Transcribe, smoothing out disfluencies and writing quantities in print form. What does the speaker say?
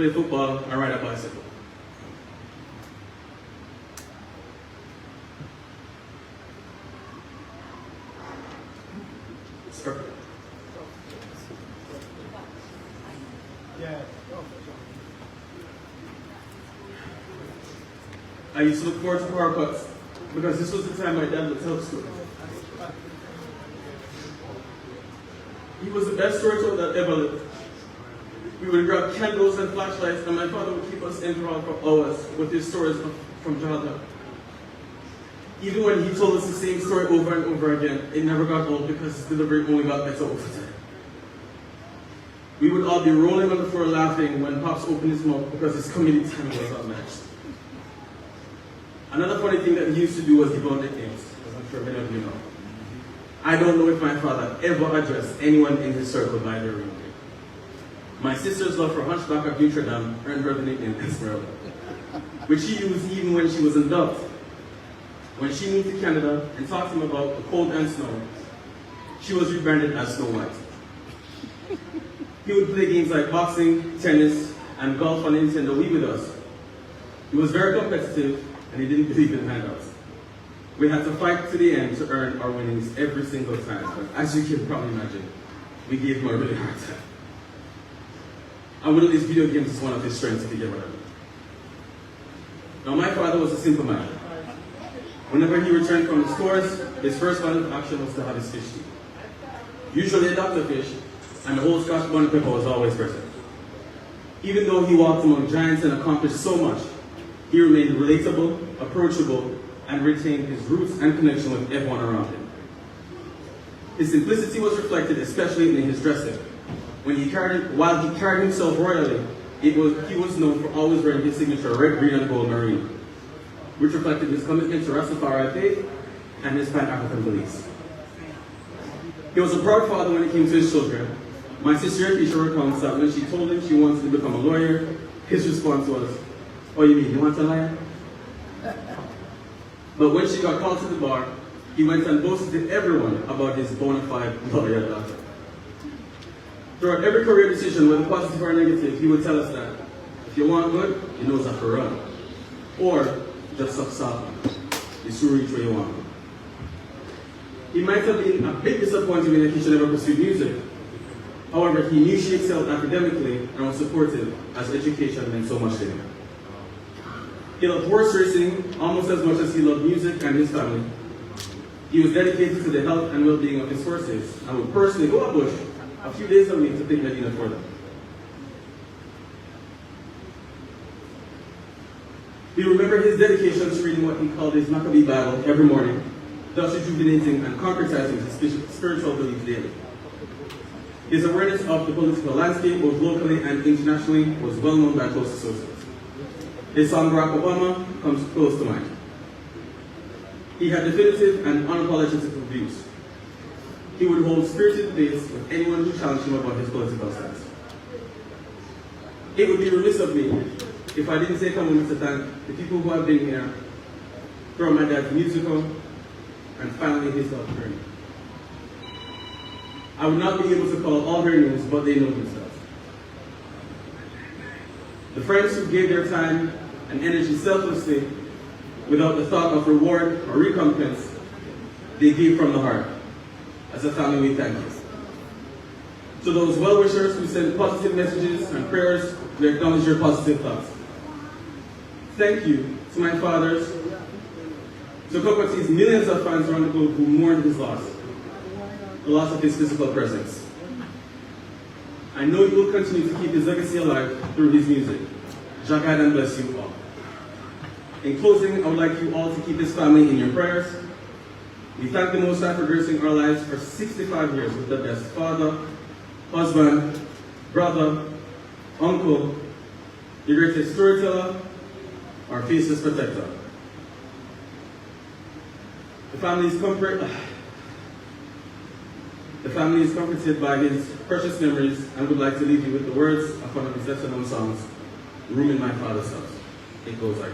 play football, and ride a bicycle. I used to look forward to power cuts because this was the time my dad would tell stories. He was the best storyteller that ever lived. We would grab candles and flashlights, and my father would keep us enthralled for hours with his stories from childhood. Even when he told us the same story over and over again, it never got old because his delivery only got better over time. We would all be rolling on the floor laughing when Pops opened his mouth because his comedic timing was unmatched. Another funny thing that he used to do was give out nicknames, as I'm sure many of you know. I don't know if my father ever addressed anyone in his circle by their real name. My sister's love for Hunchback of Notre Dame earned her the nickname Esmeralda, which she used even when she was in doubt. When she moved to Canada and talked to him about the cold and snow, she was rebranded as Snow White. He would play games like boxing, tennis, and golf on Nintendo Wii with us. He was very competitive, and he didn't believe in handouts. We had to fight to the end to earn our winnings every single time, but as you can probably imagine, we gave him a really hard time. And one of these video games is one of his strengths, if you get what I mean. Now, my father was a simple man. Whenever he returned from the stores, his first line of action was to have his fish eaten. Usually a doctor fish, and the whole Scotch bonnet pepper was always present. Even though he walked among giants and accomplished so much, he remained relatable, approachable, and retained his roots and connection with everyone around him. His simplicity was reflected especially in his dressing. While he carried himself royally, he was known for always wearing his signature red, green, and gold marine, which reflected his commitment to Rastafari faith and his Pan-African beliefs. He was a proud father when it came to his children. My sister Keisha recounts that when she told him she wanted to become a lawyer, his response was, "Oh, you mean you want a lawyer?" But when she got called to the bar, he went and boasted to everyone about his bona fide lawyer daughter. Throughout every career decision, whether positive or negative, he would tell us that if you want good, you know how to run. Or just stop stopping. You soon reach where you want. He might have been a bit disappointed when Keisha never pursued music. However, he knew she excelled academically and was supportive as education meant so much to him. He loved horse racing almost as much as he loved music and his family. He was dedicated to the health and well-being of his horses and would personally go a bush a few days a week to pick Medina for them. We remember his dedication to reading what he called his Maccabee Bible every morning, thus rejuvenating and concretizing his spiritual beliefs daily. His awareness of the political landscape, both locally and internationally, was well known by close associates. His song Barack Obama comes close to mind. He had definitive and unapologetic views. He would hold spirited debates with anyone who challenged him about his political stance. It would be remiss of me if I didn't take a moment to thank the people who have been here throughout my dad's musical and finally his health journey. I would not be able to call all their names, but they know themselves. The friends who gave their time and energy selflessly, without the thought of reward or recompense, they gave from the heart. As a family, we thank you. To those well-wishers who sent positive messages and prayers, we acknowledge your positive thoughts. Thank you to my fathers, to Kokoti's millions of fans around the globe who mourned his loss, the loss of his physical presence. I know you will continue to keep his legacy alive through his music. Jah guide and bless you all. In closing, I would like you all to keep his family in your prayers. We thank the Most High for gracing our lives for 65 years with the best father, husband, brother, uncle, the greatest storyteller, our faceless protector. The family is comforted by his precious memories and would like to leave you with the words of one of his lesser-known songs, Room in My Father's House. It goes like